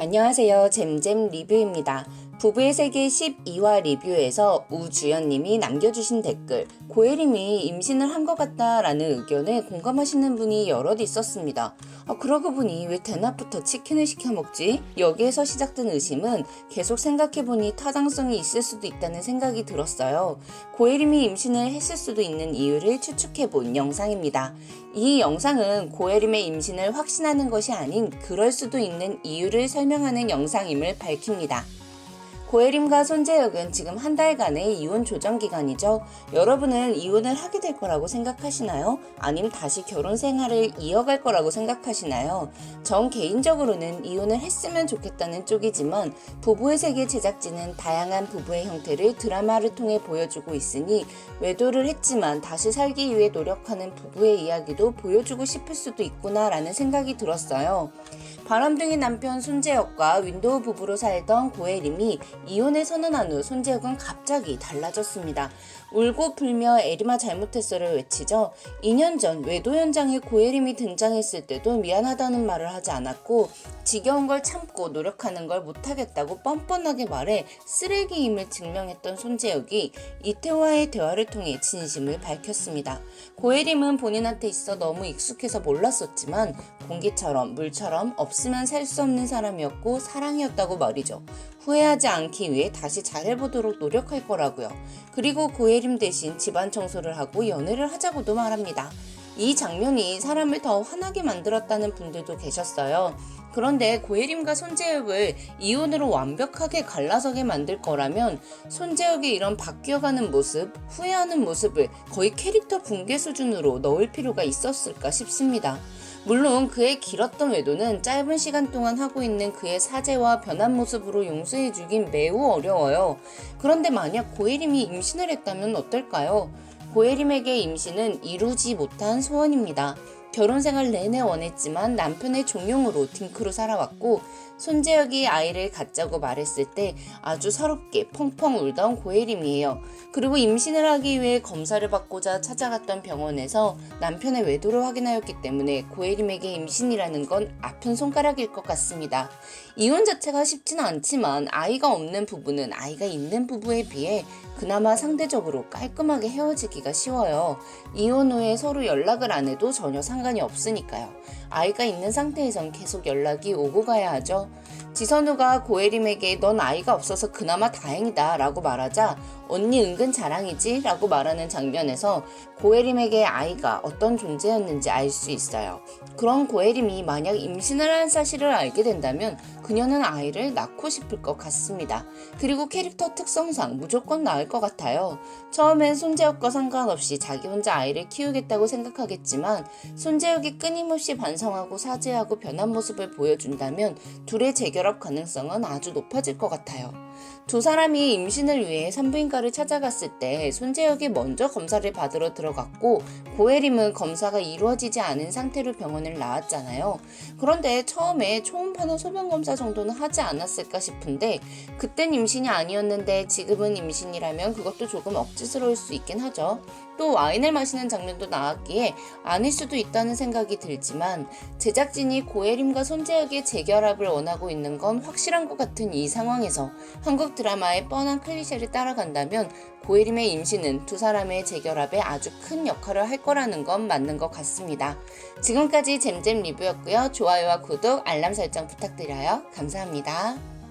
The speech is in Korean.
안녕하세요. 잼잼 리뷰입니다. 부부의 세계 12화 리뷰에서 우주연님이 남겨주신 댓글, 고혜림이 임신을 한 것 같다라는 의견에 공감하시는 분이 여럿 있었습니다. 그러고 보니 왜 대낮부터 치킨을 시켜 먹지? 여기에서 시작된 의심은 계속 생각해보니 타당성이 있을 수도 있다는 생각이 들었어요. 고혜림이 임신을 했을 수도 있는 이유를 추측해본 영상입니다. 이 영상은 고혜림의 임신을 확신하는 것이 아닌 그럴 수도 있는 이유를 설명하는 영상임을 밝힙니다. 고혜림과 손재혁은 지금 한 달간의 이혼 조정 기간이죠. 여러분은 이혼을 하게 될 거라고 생각하시나요? 아님 다시 결혼 생활을 이어갈 거라고 생각하시나요? 전 개인적으로는 이혼을 했으면 좋겠다는 쪽이지만 부부의 세계 제작진은 다양한 부부의 형태를 드라마를 통해 보여주고 있으니 외도를 했지만 다시 살기 위해 노력하는 부부의 이야기도 보여주고 싶을 수도 있구나라는 생각이 들었어요. 바람둥이 남편 손재혁과 윈도우 부부로 살던 고혜림이 이혼을 선언한 후 손재혁은 갑자기 달라졌습니다. 울고 불며 에리마 잘못했어를 외치죠. 2년 전 외도 현장에 고혜림이 등장했을 때도 미안하다는 말을 하지 않았고 지겨운 걸 참고 노력하는 걸 못하겠다고 뻔뻔하게 말해 쓰레기임을 증명했던 손재혁이 이태와의 대화를 통해 진심을 밝혔습니다. 고혜림은 본인한테 있어 너무 익숙해서 몰랐었지만 공기처럼 물처럼 없으면 살 수 없는 사람이었고 사랑이었다고 말이죠. 후회하지 않기 위해 다시 잘해보도록 노력할 거라고요. 그리고 고혜림 대신 집안 청소를 하고 연애를 하자고도 말합니다. 이 장면이 사람을 더 화나게 만들었다는 분들도 계셨어요. 그런데 고혜림과 손재혁을 이혼으로 완벽하게 갈라서게 만들 거라면 손재혁의 이런 바뀌어가는 모습, 후회하는 모습을 거의 캐릭터 붕괴 수준으로 넣을 필요가 있었을까 싶습니다. 물론 그의 길었던 외도는 짧은 시간 동안 하고 있는 그의 사죄와 변한 모습으로 용서해주긴 매우 어려워요. 그런데 만약 고혜림이 임신을 했다면 어떨까요? 고혜림에게 임신은 이루지 못한 소원입니다. 결혼 생활 내내 원했지만 남편의 종용으로 딩크로 살아왔고 손재혁이 아이를 갖자고 말했을 때 아주 서럽게 펑펑 울던 고혜림이에요. 그리고 임신을 하기 위해 검사를 받고자 찾아갔던 병원에서 남편의 외도를 확인하였기 때문에 고혜림에게 임신이라는 건 아픈 손가락일 것 같습니다. 이혼 자체가 쉽지는 않지만 아이가 없는 부부는 아이가 있는 부부에 비해 그나마 상대적으로 깔끔하게 헤어지기가 쉬워요. 이혼 후에 서로 연락을 안 해도 전혀 상관이 없으니까요. 아이가 있는 상태에선 계속 연락이 오고 가야 하죠. 지선우가 고혜림에게 넌 아이가 없어서 그나마 다행이다 라고 말하자 언니 은근 자랑이지 라고 말하는 장면에서 고혜림에게 아이가 어떤 존재였는지 알 수 있어요. 그런 고혜림이 만약 임신을 한 사실을 알게 된다면 그녀는 아이를 낳고 싶을 것 같습니다. 그리고 캐릭터 특성상 무조건 낳을 것 같아요. 처음엔 손재혁과 상관없이 자기 혼자 아이를 키우겠다고 생각하겠지만 손재혁이 끊임없이 반성하고 사죄하고 변한 모습을 보여준다면 둘의 재결합 가능성은 아주 높아질 것 같아요. 두 사람이 임신을 위해 산부인과를 찾아갔을 때 손재혁이 먼저 검사를 받으러 들어갔고 고혜림은 검사가 이루어지지 않은 상태로 병원을 나왔잖아요. 그런데 처음에 초음파나 소변검사 정도는 하지 않았을까 싶은데 그땐 임신이 아니었는데 지금은 임신이라면 그것도 조금 억지스러울 수 있긴 하죠. 또 와인을 마시는 장면도 나왔기에 아닐 수도 있다는 생각이 들지만 제작진이 고혜림과 손재혁의 재결합을 원하고 있는 건 확실한 것 같은 이 상황에서 한국 드라마의 뻔한 클리셰를 따라간다면 고혜림의 임신은 두 사람의 재결합에 아주 큰 역할을 할 거라는 건 맞는 것 같습니다. 지금까지 잼잼 리뷰였고요. 좋아요와 구독, 알람 설정 부탁드려요. 감사합니다.